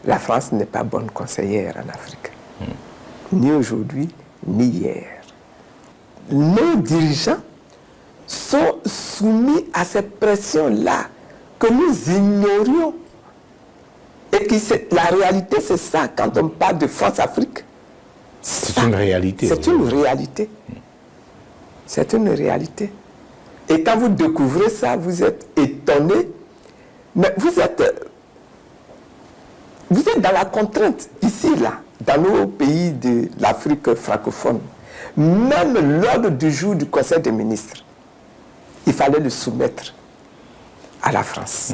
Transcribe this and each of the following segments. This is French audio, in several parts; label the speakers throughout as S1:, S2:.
S1: la France n'est pas bonne conseillère en Afrique. Ni aujourd'hui, ni hier. Nos dirigeants sont soumis à cette pression-là que nous ignorions. Et la réalité, c'est ça, quand on parle de France Afrique.
S2: C'est une réalité.
S1: C'est une réalité. C'est une réalité. Et quand vous découvrez ça, vous êtes étonné. Mais vous êtes dans la contrainte, ici, là, dans nos pays de l'Afrique francophone. Même l'ordre du jour du Conseil des ministres, il fallait le soumettre à la France.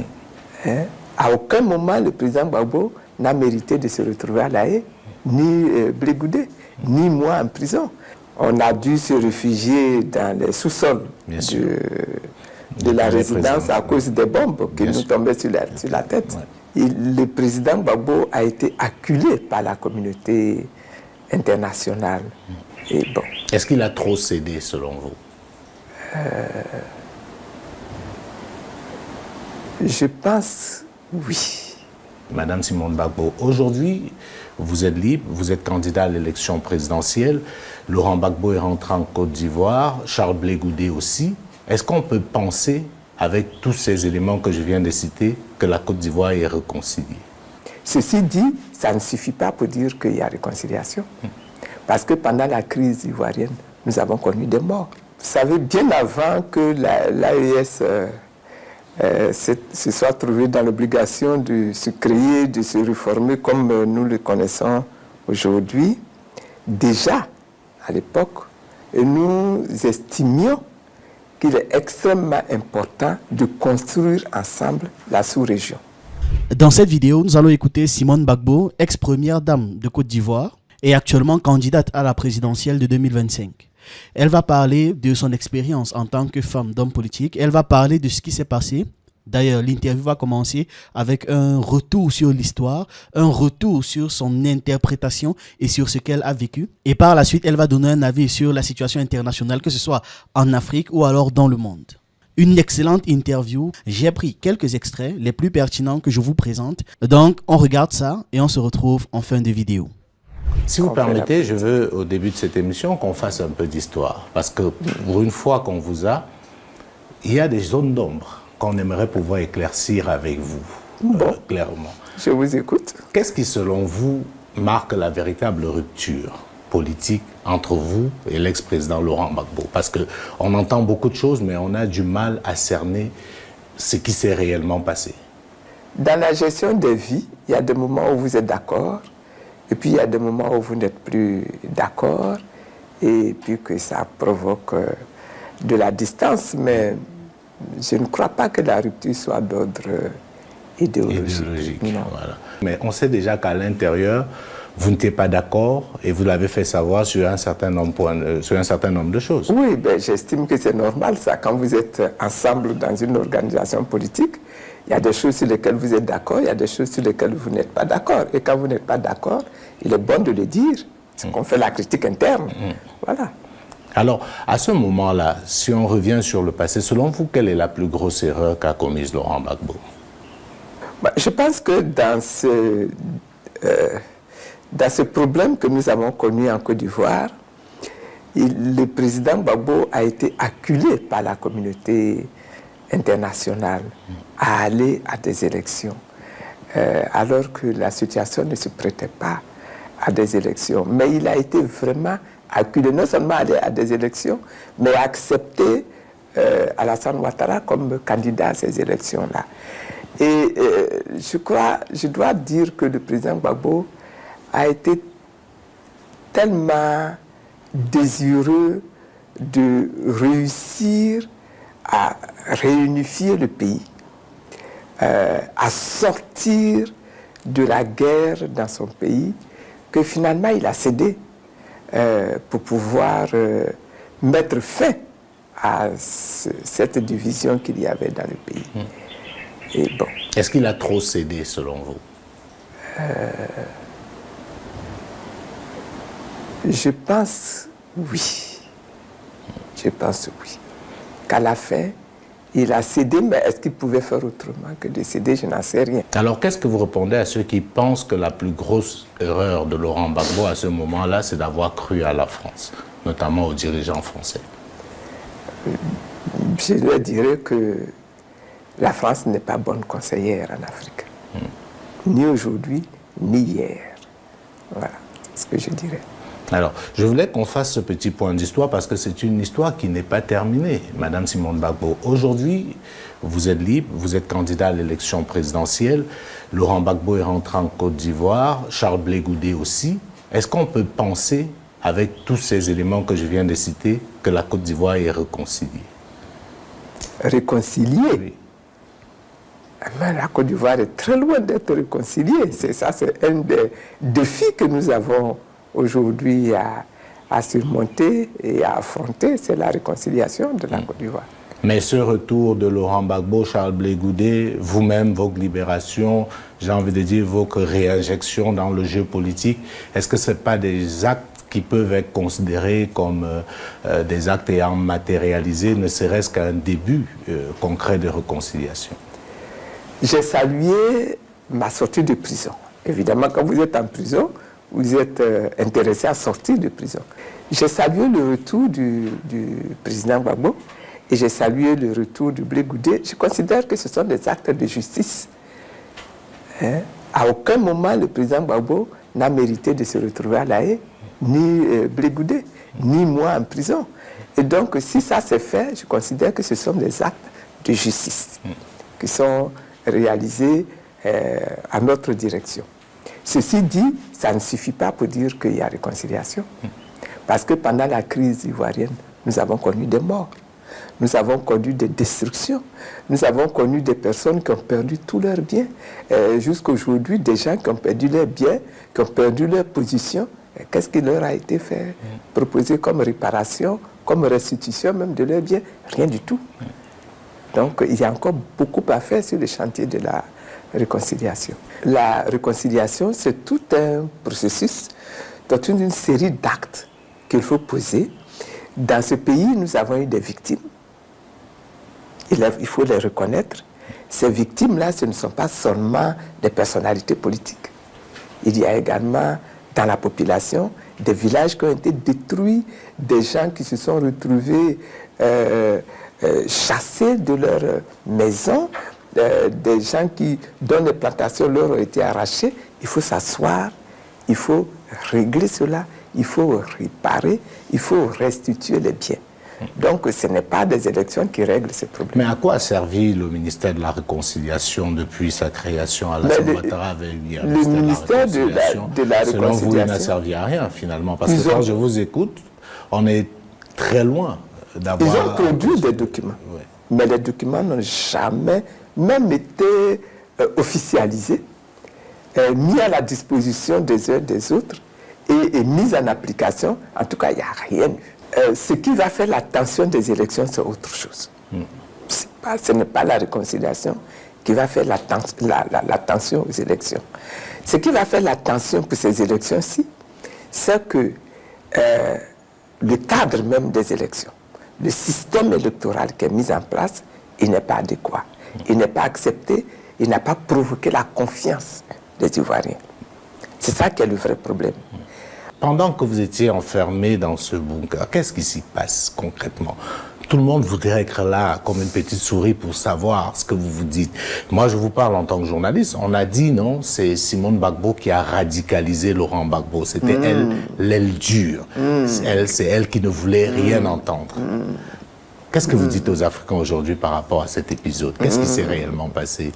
S1: Hein? À aucun moment, le président Gbagbo n'a mérité de se retrouver à La Haye, ni Blé Goudé, ni moi en prison. On a dû se réfugier dans les sous-sols de la résidence à cause des bombes qui nous tombaient sur la tête. Ouais. Le président Gbagbo a été acculé par la communauté internationale. Et bon.
S2: Est-ce qu'il a trop cédé selon vous?
S1: Je pense oui.
S2: Madame Simone Gbagbo, aujourd'hui, vous êtes libre, vous êtes candidat à l'élection présidentielle. Laurent Gbagbo est rentré en Côte d'Ivoire, Charles Blé Goudé aussi. Est-ce qu'on peut penser, avec tous ces éléments que je viens de citer, que la Côte d'Ivoire est réconciliée?
S1: Ceci dit, ça ne suffit pas pour dire qu'il y a réconciliation. Parce que pendant la crise ivoirienne, nous avons connu des morts. Vous savez, bien avant que l'AES se soit trouvé dans l'obligation de se créer, de se réformer comme nous le connaissons aujourd'hui, déjà, à l'époque, nous estimions qu'il est extrêmement important de construire ensemble la sous-région.
S3: Dans cette vidéo, nous allons écouter Simone Gbagbo, ex-première dame de Côte d'Ivoire et actuellement candidate à la présidentielle de 2025. Elle va parler de son expérience en tant que femme d'homme politique. Elle va parler de ce qui s'est passé. D'ailleurs, l'interview va commencer avec un retour sur l'histoire, un retour sur son interprétation et sur ce qu'elle a vécu. Et par la suite, elle va donner un avis sur la situation internationale, que ce soit en Afrique ou alors dans le monde. Une excellente interview. J'ai pris quelques extraits, les plus pertinents que je vous présente. Donc, on regarde ça et on se retrouve en fin de vidéo.
S2: Si vous permettez, je veux, au début de cette émission, qu'on fasse un peu d'histoire. Parce que pour une fois qu'on vous a, il y a des zones d'ombre qu'on aimerait pouvoir éclaircir avec vous, clairement.
S1: Je vous écoute.
S2: Qu'est-ce qui, selon vous, marque la véritable rupture politique entre vous et l'ex-président Laurent Gbagbo? Parce qu'on entend beaucoup de choses, mais on a du mal à cerner ce qui s'est réellement passé.
S1: Dans la gestion des vies, il y a des moments où vous êtes d'accord, et puis il y a des moments où vous n'êtes plus d'accord, et puis que ça provoque de la distance, mais je ne crois pas que la rupture soit d'ordre idéologique.
S2: Voilà. Mais on sait déjà qu'à l'intérieur, vous n'étiez pas d'accord et vous l'avez fait savoir sur un certain nombre de choses.
S1: Oui, ben, j'estime que c'est normal ça. Quand vous êtes ensemble dans une organisation politique, il y a des choses sur lesquelles vous êtes d'accord, il y a des choses sur lesquelles vous n'êtes pas d'accord. Et quand vous n'êtes pas d'accord, il est bon de le dire. C'est qu'on fait la critique interne. Voilà.
S2: Alors, à ce moment-là, si on revient sur le passé, selon vous, quelle est la plus grosse erreur qu'a commise Laurent Gbagbo?
S1: Je pense que dans ce problème que nous avons connu en Côte d'Ivoire, le président Gbagbo a été acculé par la communauté internationale à aller à des élections, alors que la situation ne se prêtait pas à des élections. Mais il a été vraiment acculé, non seulement à des élections, mais accepté Alassane Ouattara comme candidat à ces élections-là. Et je dois dire que le président Gbagbo a été tellement désireux de réussir à réunifier le pays, à sortir de la guerre dans son pays, que finalement il a cédé pour pouvoir mettre fin à cette division qu'il y avait dans le pays. Et bon.
S2: Est-ce qu'il a trop cédé selon vous?
S1: Je pense oui. Je pense oui. Qu'à la fin, Il a cédé, mais est-ce qu'il pouvait faire autrement que de céder? Je n'en sais rien.
S2: Alors, qu'est-ce que vous répondez à ceux qui pensent que la plus grosse erreur de Laurent Gbagbo à ce moment-là, c'est d'avoir cru à la France, notamment aux dirigeants français?
S1: Je leur dirais que la France n'est pas bonne conseillère en Afrique. Ni aujourd'hui, ni hier. Voilà ce que je dirais.
S2: Alors, je voulais qu'on fasse ce petit point d'histoire parce que c'est une histoire qui n'est pas terminée, Madame Simone Gbagbo. Aujourd'hui, vous êtes libre, vous êtes candidat à l'élection présidentielle. Laurent Gbagbo est rentré en Côte d'Ivoire, Charles Blé Goudé aussi. Est-ce qu'on peut penser, avec tous ces éléments que je viens de citer, que la Côte d'Ivoire est réconciliée?
S1: Réconciliée?
S2: Oui.
S1: Mais la Côte d'Ivoire est très loin d'être réconciliée. C'est un des défis que nous avons aujourd'hui à surmonter et à affronter, c'est la réconciliation de la Côte d'Ivoire.
S2: Mais ce retour de Laurent Gbagbo, Charles Blé Goudé, vous-même, vos libérations, j'ai envie de dire vos réinjections dans le jeu politique, est-ce que ce n'est pas des actes qui peuvent être considérés comme des actes ayant matérialisé, ne serait-ce qu'un début concret de réconciliation?
S1: J'ai salué ma sortie de prison. Évidemment, quand vous êtes en prison, vous êtes intéressé à sortir de prison. J'ai salué le retour du président Gbagbo et j'ai salué le retour du Blé Goudé. Je considère que ce sont des actes de justice. À aucun moment, le président Gbagbo n'a mérité de se retrouver à La Haye, ni Blé Goudé, ni moi en prison. Et donc, si ça s'est fait, je considère que ce sont des actes de justice qui sont réalisés à notre direction. Ceci dit, ça ne suffit pas pour dire qu'il y a réconciliation. Parce que pendant la crise ivoirienne, nous avons connu des morts. Nous avons connu des destructions. Nous avons connu des personnes qui ont perdu tous leurs biens. Jusqu'à aujourd'hui, des gens qui ont perdu leurs biens, qui ont perdu leur position. Qu'est-ce qui leur a été fait, proposé comme réparation, comme restitution même de leurs biens? Rien du tout. Donc, il y a encore beaucoup à faire sur le chantier de la réconciliation. La réconciliation, c'est tout un processus, toute une série d'actes qu'il faut poser. Dans ce pays, nous avons eu des victimes. Il faut les reconnaître. Ces victimes-là, ce ne sont pas seulement des personnalités politiques. Il y a également dans la population des villages qui ont été détruits, des gens qui se sont retrouvés chassés de leur maison, des gens dont les plantations leur ont été arrachées. Il faut s'asseoir, il faut régler cela, il faut réparer, il faut restituer les biens. Donc ce n'est pas des élections qui règlent ces problèmes.
S2: Mais à quoi a servi le ministère de la Réconciliation depuis sa création à la Ouattara avait eu
S1: le ministère de la Réconciliation,
S2: selon vous, il n'a servi à rien finalement. Parce que quand je vous écoute, on est très loin d'avoir...
S1: Ils ont produit des documents. Oui. Mais les documents n'ont jamais même été officialisés, mis à la disposition des uns des autres et mis en application. En tout cas, il n'y a rien eu. Ce qui va faire la tension des élections, c'est autre chose. Ce n'est pas la réconciliation qui va faire la tension aux élections. Ce qui va faire la tension pour ces élections-ci, c'est que le cadre même des élections, le système électoral qui est mis en place, il n'est pas adéquat. Il n'est pas accepté, il n'a pas provoqué la confiance des Ivoiriens. C'est ça qui est le vrai problème.
S2: Pendant que vous étiez enfermé dans ce bunker, qu'est-ce qui s'y passe concrètement? Tout le monde voudrait être là comme une petite souris pour savoir ce que vous vous dites. Moi, je vous parle en tant que journaliste. On a dit, non, c'est Simone Gbagbo qui a radicalisé Laurent Gbagbo. C'était elle, l'aile dure. C'est elle qui ne voulait rien entendre. Qu'est-ce que vous dites aux Africains aujourd'hui par rapport à cet épisode? Qu'est-ce qui s'est réellement passé?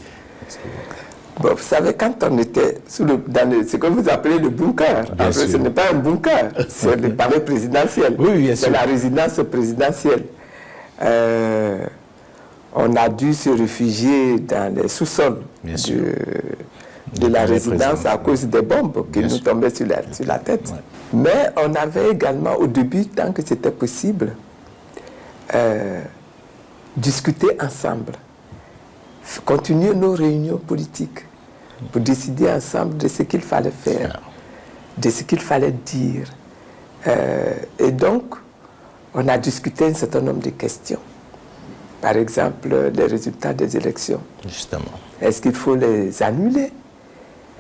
S1: Bon, vous savez, quand on était dans ce que vous appelez le bunker, après, ce n'est pas un bunker, c'est le palais présidentiel.
S2: Oui,
S1: c'est la résidence présidentielle. On a dû se réfugier dans les sous-sols de la résidence à cause des bombes qui nous tombaient sur la tête. Ouais. Mais on avait également, au début, tant que c'était possible, discuté ensemble, continuer nos réunions politiques pour décider ensemble de ce qu'il fallait faire, de ce qu'il fallait dire. Et donc, on a discuté un certain nombre de questions. Par exemple, les résultats des élections.
S2: Justement.
S1: Est-ce qu'il faut les annuler?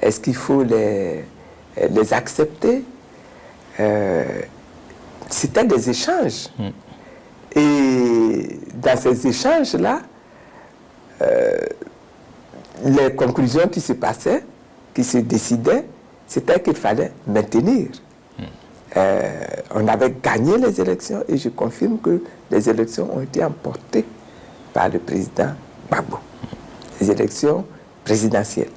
S1: Est-ce qu'il faut les accepter? C'était des échanges. Et dans ces échanges-là, les conclusions qui se passaient, qui se décidaient, c'était qu'il fallait maintenir. On avait gagné les élections et je confirme que les élections ont été emportées par le président Gbagbo. Les élections présidentielles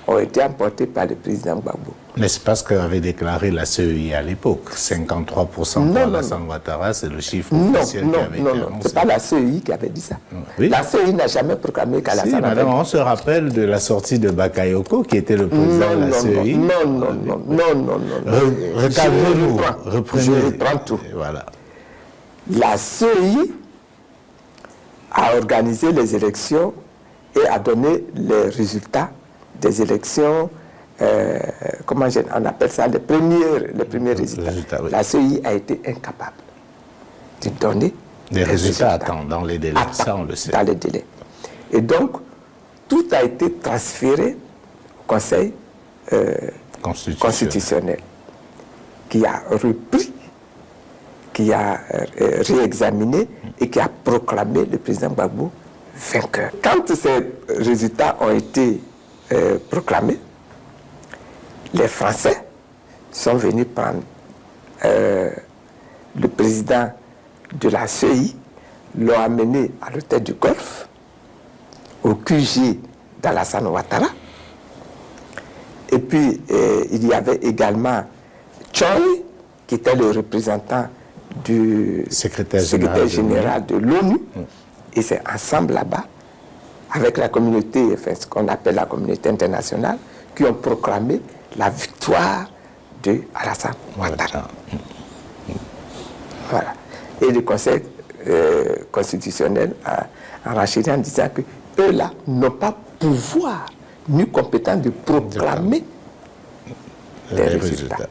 S1: ont été emportées par le président Gbagbo.
S2: Mais c'est parce qu'avait déclaré la CEI à l'époque. 53% pour Alassane Ouattara, c'est le chiffre officiel qui avait été annoncé.
S1: Non, c'est pas la CEI qui avait dit ça.
S2: Oui.
S1: La CEI n'a jamais proclamé qu'Alassane avait...
S2: Madame, on se rappelle de la sortie de Bakayoko, qui était le président de la CEI.
S1: Non.
S2: Recadrez-vous, reprenez.
S1: Je reprends tout.
S2: Voilà.
S1: La CEI a organisé les élections et a donné les résultats des élections, comment on appelle ça, les premiers résultats. Oui. La CEI a été incapable de donner
S2: des résultats dans les délais, ça on le sait.
S1: Dans les délais. Et donc, tout a été transféré au Conseil constitutionnel, qui a repris, qui a réexaminé et qui a proclamé le président Gbagbo vainqueur. Quand ces résultats ont été proclamés, les Français sont venus prendre le président de la CEI, l'ont amené à l'hôtel du Golfe, au QG d'Alassane Ouattara. Et puis, il y avait également Choi, qui était le représentant du secrétaire général de l'ONU. Et c'est ensemble là-bas, avec la communauté, enfin, ce qu'on appelle la communauté internationale, qui ont proclamé la victoire de Alassane Ouattara. Voilà. Et le Conseil constitutionnel a renchéri en disant que eux-là n'ont pas pouvoir ni compétence de proclamer les résultats.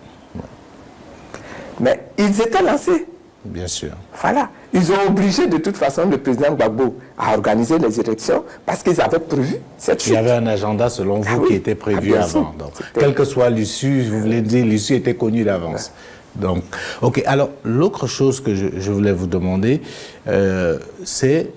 S1: Mais ils étaient lancés.
S2: Bien sûr.
S1: Voilà. Ils ont obligé de toute façon le président Gbagbo à organiser les élections parce qu'ils avaient prévu cette chute.
S2: Il y avait un agenda selon vous qui était prévu avant. Donc, quelle que soit l'issue, vous voulez dire, l'issue était connue d'avance. Donc, ok. Alors, l'autre chose que je voulais vous demander, c'est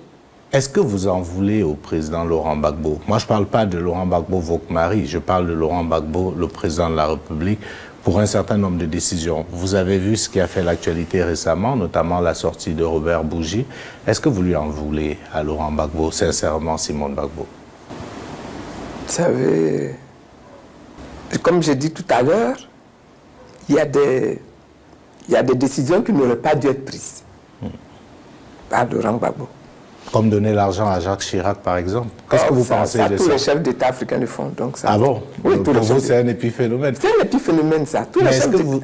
S2: est-ce que vous en voulez au président Laurent Gbagbo? Moi, je ne parle pas de Laurent Gbagbo, votre mari, je parle de Laurent Gbagbo, le président de la République, pour un certain nombre de décisions. Vous avez vu ce qui a fait l'actualité récemment, notamment la sortie de Robert Bougie. Est-ce que vous lui en voulez à Laurent Gbagbo, sincèrement, Simone Gbagbo?
S1: Vous savez, comme j'ai dit tout à l'heure, il y a des décisions qui n'auraient pas dû être prises par Laurent Gbagbo.
S2: Comme donner l'argent à Jacques Chirac, par exemple. Qu'est-ce que vous pensez de ça?
S1: Tous les chefs d'État africains le font. Donc ça,
S2: ah bon?
S1: Oui,
S2: pour vous, c'est un épiphénomène.
S1: C'est un épiphénomène, ça.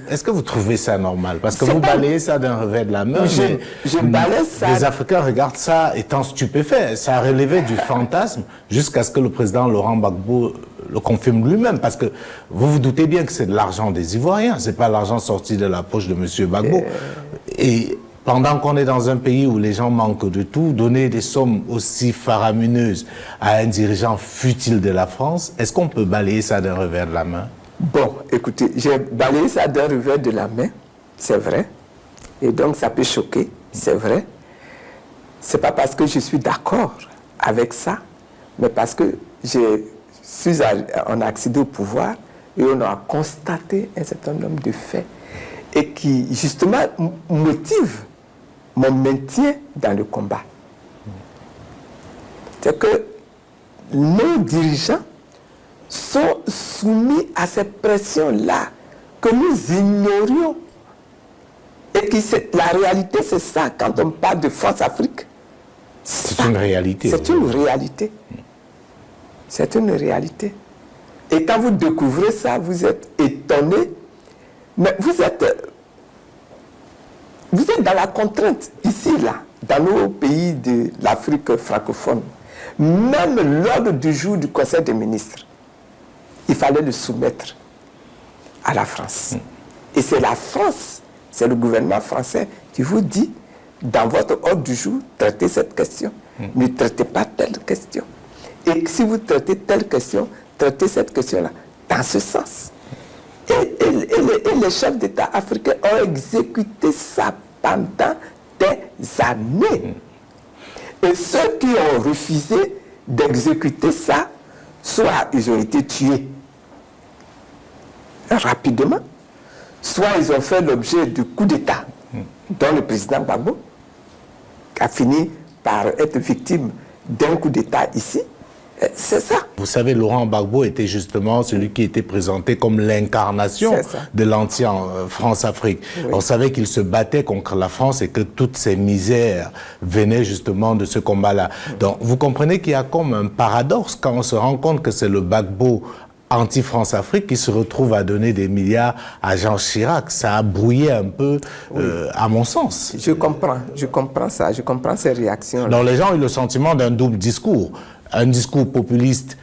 S2: Est-ce que vous trouvez ça normal? Parce que vous balayez ça d'un revers de la main.
S1: Je balaye ça.
S2: Les Africains regardent ça étant stupéfaits. Ça a relevé du fantasme jusqu'à ce que le président Laurent Gbagbo le confirme lui-même. Parce que vous vous doutez bien que c'est de l'argent des Ivoiriens. Ce n'est pas l'argent sorti de la poche de M. Gbagbo. Et pendant qu'on est dans un pays où les gens manquent de tout, donner des sommes aussi faramineuses à un dirigeant futile de la France, est-ce qu'on peut balayer ça d'un revers de la main?
S1: Bon, écoutez, j'ai balayé ça d'un revers de la main, c'est vrai. Et donc ça peut choquer, c'est vrai. C'est pas parce que je suis d'accord avec ça, mais parce que on a accédé au pouvoir et on a constaté un certain nombre de faits et qui, justement, motivent mon maintien dans le combat. C'est que nos dirigeants sont soumis à cette pression-là que nous ignorions. Et la réalité, c'est ça, quand on parle de France Afrique.
S2: C'est une réalité.
S1: C'est une réalité. C'est une réalité. Et quand vous découvrez ça, vous êtes étonné, mais vous êtes dans la contrainte, ici, là, dans nos pays de l'Afrique francophone. Même l'ordre du jour du Conseil des ministres, il fallait le soumettre à la France. Et c'est la France, c'est le gouvernement français qui vous dit, dans votre ordre du jour, traitez cette question. Ne traitez pas telle question. Et si vous traitez telle question, traitez cette question-là dans ce sens. Et les chefs d'État africains ont exécuté ça pendant des années. Et ceux qui ont refusé d'exécuter ça, soit ils ont été tués rapidement, soit ils ont fait l'objet du coup d'État, dont le président Gbagbo a fini par être victime d'un coup d'État ici. C'est ça.
S2: Vous savez, Laurent Gbagbo était justement celui qui était présenté comme l'incarnation de l'anti-France-Afrique. Oui. On savait qu'il se battait contre la France et que toutes ces misères venaient justement de ce combat-là. Donc, vous comprenez qu'il y a comme un paradoxe quand on se rend compte que c'est le Gbagbo anti-France-Afrique qui se retrouve à donner des milliards à Jean Chirac. Ça a brouillé un peu, à mon sens.
S1: Je comprends ça, je comprends ces réactions.
S2: Donc les gens ont eu le sentiment d'un double discours. Un discours populiste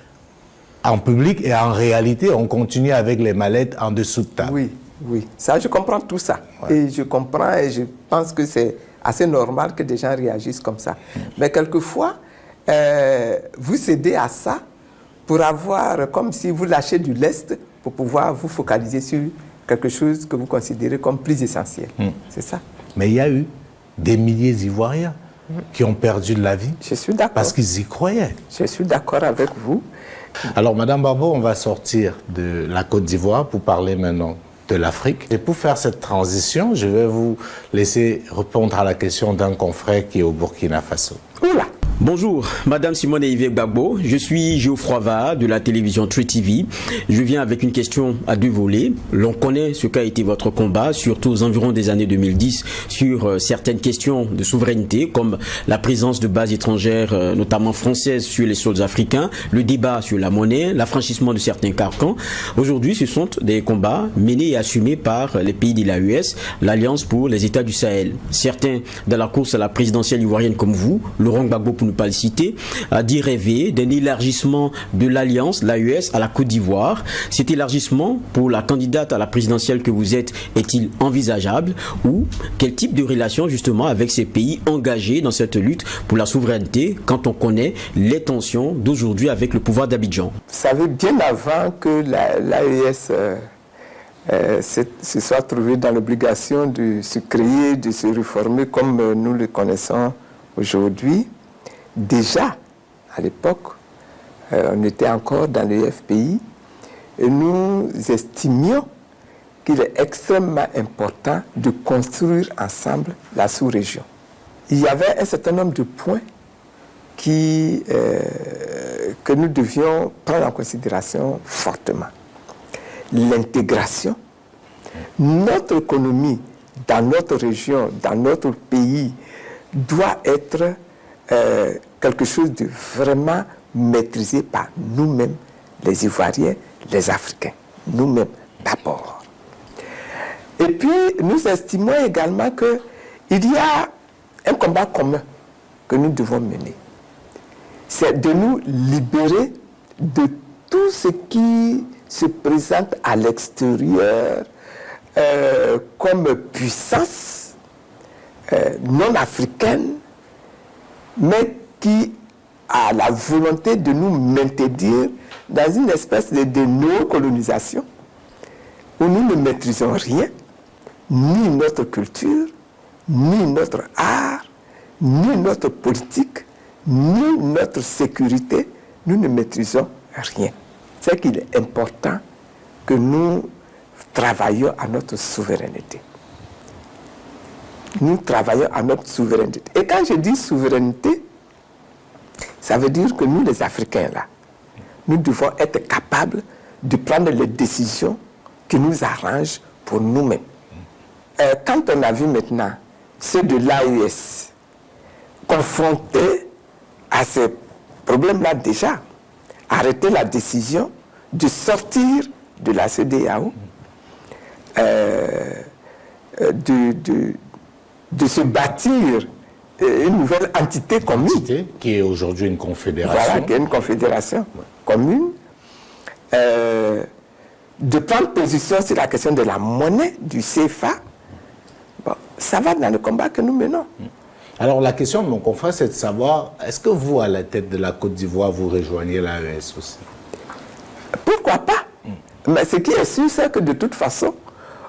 S2: en public et en réalité, on continue avec les mallettes en dessous de table.
S1: Oui, ça, je comprends tout ça. Ouais. Et je comprends et je pense que c'est assez normal que des gens réagissent comme ça. Mais quelquefois, vous cédez à ça pour avoir, comme si vous lâchez du lest, pour pouvoir vous focaliser sur quelque chose que vous considérez comme plus essentiel. C'est ça.
S2: Mais il y a eu des milliers d'Ivoiriens qui ont perdu de la vie.
S1: Je suis d'accord.
S2: Parce qu'ils y croyaient.
S1: Je suis d'accord avec vous.
S2: Alors, Madame Babo, on va sortir de la Côte d'Ivoire pour parler maintenant de l'Afrique. Et pour faire cette transition, je vais vous laisser répondre à la question d'un confrère qui est au Burkina Faso.
S1: Oula!
S4: Bonjour, Madame Simone Yves Gbagbo, je suis Geoffroy Va de la télévision True TV. Je viens avec une question à deux volets. L'on connaît ce qu'a été votre combat, surtout aux environs des années 2010, sur certaines questions de souveraineté, comme la présence de bases étrangères, notamment françaises, sur les sols africains, le débat sur la monnaie, l'affranchissement de certains carcans. Aujourd'hui, ce sont des combats menés et assumés par les pays de l'AES, l'Alliance pour les États du Sahel. Certains dans la course à la présidentielle ivoirienne comme vous, Laurent Gbagbo pour ne pas le citer, a dit rêver d'un élargissement de l'Alliance, l'AES, à la Côte d'Ivoire. Cet élargissement pour la candidate à la présidentielle que vous êtes est-il envisageable ou quel type de relation justement avec ces pays engagés dans cette lutte pour la souveraineté quand on connaît les tensions d'aujourd'hui avec le pouvoir d'Abidjan?
S1: Vous savez, bien avant que l'AES se soit trouvée dans l'obligation de se créer, de se réformer comme nous le connaissons aujourd'hui, déjà, à l'époque, on était encore dans le FPI et nous estimions qu'il est extrêmement important de construire ensemble la sous-région. Il y avait un certain nombre de points que nous devions prendre en considération fortement. L'intégration, notre économie dans notre région, dans notre pays, doit être quelque chose de vraiment maîtrisé par nous-mêmes, les Ivoiriens, les Africains, nous-mêmes d'abord. Et puis, nous estimons également qu'il y a un combat commun que nous devons mener. C'est de nous libérer de tout ce qui se présente à l'extérieur comme puissance non africaine, mais qui a la volonté de nous maintenir dans une espèce de néocolonisation où nous ne maîtrisons rien, ni notre culture, ni notre art, ni notre politique, ni notre sécurité. Nous ne maîtrisons rien. C'est qu'il est important que nous travaillions à notre souveraineté. Nous travaillons à notre souveraineté. Et quand je dis souveraineté, ça veut dire que nous, les Africains, là, nous devons être capables de prendre les décisions qui nous arrangent pour nous-mêmes. Quand on a vu maintenant ceux de l'AES confrontés à ces problèmes-là déjà, arrêter la décision de sortir de la CEDEAO, de se bâtir une nouvelle entité commune.
S2: Entité qui est aujourd'hui une confédération.
S1: Voilà, qui est une confédération commune. De prendre position sur la question de la monnaie, du CFA. Bon, ça va dans le combat que nous menons.
S2: Alors la question de mon confrère, c'est de savoir, est-ce que vous, à la tête de la Côte d'Ivoire, vous rejoignez l'AES aussi?
S1: Pourquoi pas? Mais ce qui est sûr, c'est que de toute façon,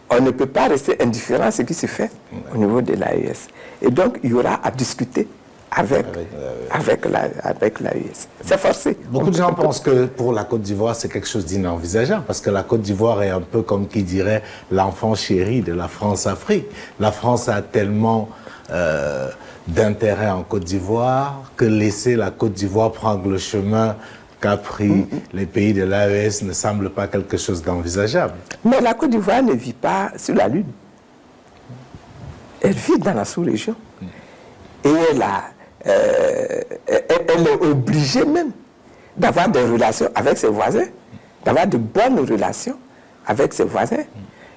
S1: on ne peut pas rester indifférent à ce qui se fait au niveau de l'AES. Et donc, il y aura à discuter avec l'AES. C'est forcé.
S2: Beaucoup de gens pensent que pour la Côte d'Ivoire, c'est quelque chose d'inenvisageable, parce que la Côte d'Ivoire est un peu comme qui dirait l'enfant chéri de la France-Afrique. La France a tellement d'intérêt en Côte d'Ivoire que laisser la Côte d'Ivoire prendre le chemin qu'a pris les pays de l'AES ne semble pas quelque chose d'envisageable.
S1: Mais la Côte d'Ivoire ne vit pas sur la Lune. Elle vit dans la sous-région. Et elle est obligée même d'avoir des relations avec ses voisins, d'avoir de bonnes relations avec ses voisins.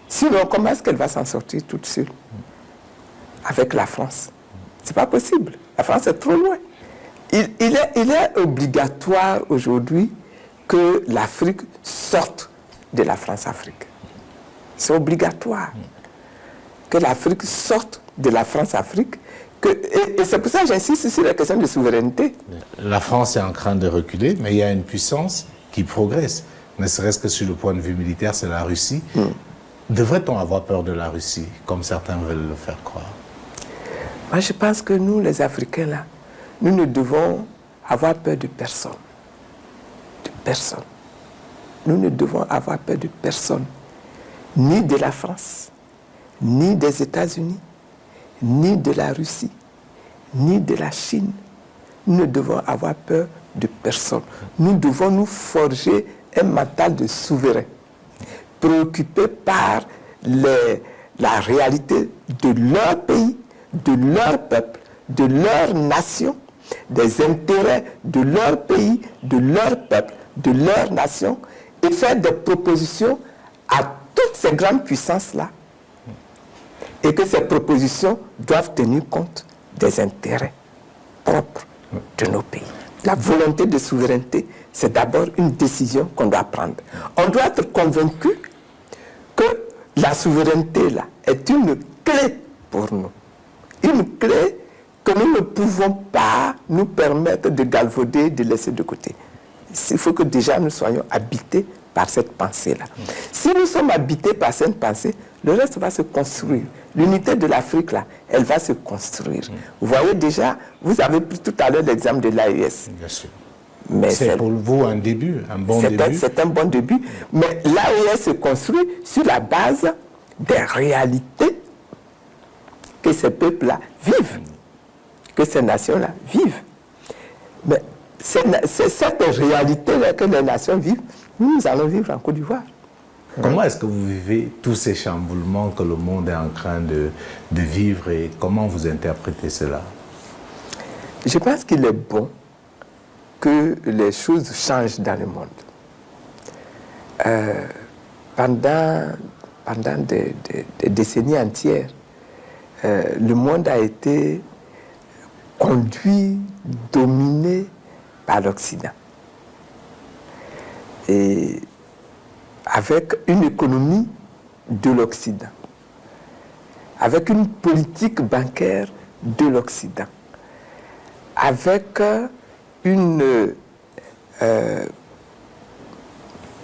S1: Sinon, comment est-ce qu'elle va s'en sortir toute seule avec la France? C'est pas possible. La France est trop loin. Il est obligatoire aujourd'hui que l'Afrique sorte de la France-Afrique. C'est obligatoire que l'Afrique sorte de la France-Afrique. Et c'est pour ça que j'insiste sur la question de souveraineté.
S2: La France est en train de reculer, mais il y a une puissance qui progresse. Ne serait-ce que sur le point de vue militaire, c'est la Russie. Devrait-on avoir peur de la Russie, comme certains veulent le faire croire?
S1: Moi, je pense que nous, les Africains, là, nous ne devons avoir peur de personne. De personne. Nous ne devons avoir peur de personne. Ni de la France, ni des États-Unis, ni de la Russie, ni de la Chine. Nous ne devons avoir peur de personne. Nous devons nous forger un mental de souverain, préoccupé par la réalité de leur pays, de leur peuple, de leur nation, des intérêts de leur pays, de leur peuple, de leur nation, et faire des propositions à toutes ces grandes puissances-là. Et que ces propositions doivent tenir compte des intérêts propres de nos pays. La volonté de souveraineté, c'est d'abord une décision qu'on doit prendre. On doit être convaincu que la souveraineté là, est une clé pour nous. Une clé que nous ne pouvons pas nous permettre de galvauder, de laisser de côté. Il faut que déjà nous soyons habités par cette pensée-là. Si nous sommes habités par cette pensée, le reste va se construire. L'unité de l'Afrique, là, elle va se construire. Vous voyez déjà, vous avez pris tout à l'heure l'exemple de l'AES.
S2: Bien sûr.
S1: Mais
S2: c'est pour vous un début, un bon début.
S1: C'est un bon début, mais l'AES se construit sur la base des réalités que ces peuples-là vivent, que ces nations-là vivent. Mais c'est cette réalité-là que les nations vivent, nous allons vivre en Côte d'Ivoire.
S2: Comment est-ce que vous vivez tous ces chamboulements que le monde est en train de vivre et comment vous interprétez cela?
S1: Je pense qu'il est bon que les choses changent dans le monde. Pendant des décennies entières, le monde a été conduit, dominé par l'Occident. Et avec une économie de l'Occident, avec une politique bancaire de l'Occident, avec une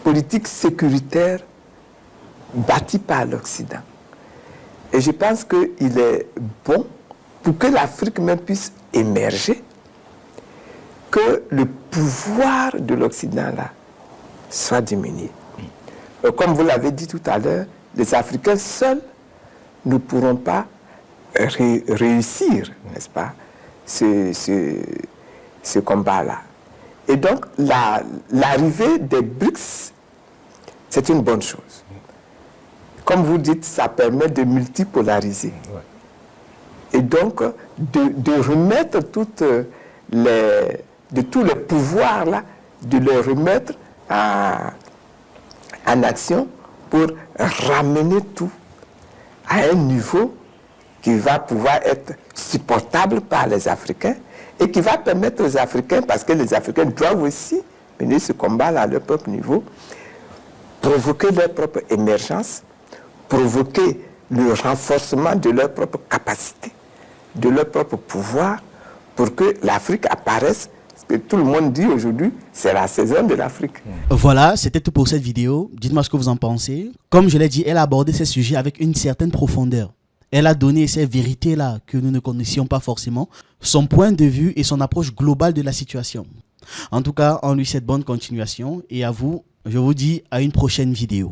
S1: politique sécuritaire bâtie par l'Occident. Et je pense qu'il est bon, pour que l'Afrique même puisse émerger, que le pouvoir de l'Occident là soit diminué. Comme vous l'avez dit tout à l'heure, les Africains seuls ne pourront pas réussir, n'est-ce pas, ce combat-là. Et donc, l'arrivée des BRICS, c'est une bonne chose. Comme vous dites, ça permet de multipolariser. Ouais. Et donc, de remettre tous les pouvoirs là, de les remettre en action pour ramener tout à un niveau qui va pouvoir être supportable par les Africains et qui va permettre aux Africains, parce que les Africains doivent aussi mener ce combat-là à leur propre niveau, provoquer leur propre émergence, provoquer le renforcement de leur propre capacité de leur propre pouvoir pour que l'Afrique apparaisse. Parce que tout le monde dit aujourd'hui, c'est la saison de l'Afrique.
S3: Voilà, c'était tout pour cette vidéo. Dites-moi ce que vous en pensez. Comme je l'ai dit, elle a abordé ces sujets avec une certaine profondeur. Elle a donné ces vérités-là que nous ne connaissions pas forcément, son point de vue et son approche globale de la situation. En tout cas, on lui souhaite bonne continuation et à vous, je vous dis à une prochaine vidéo.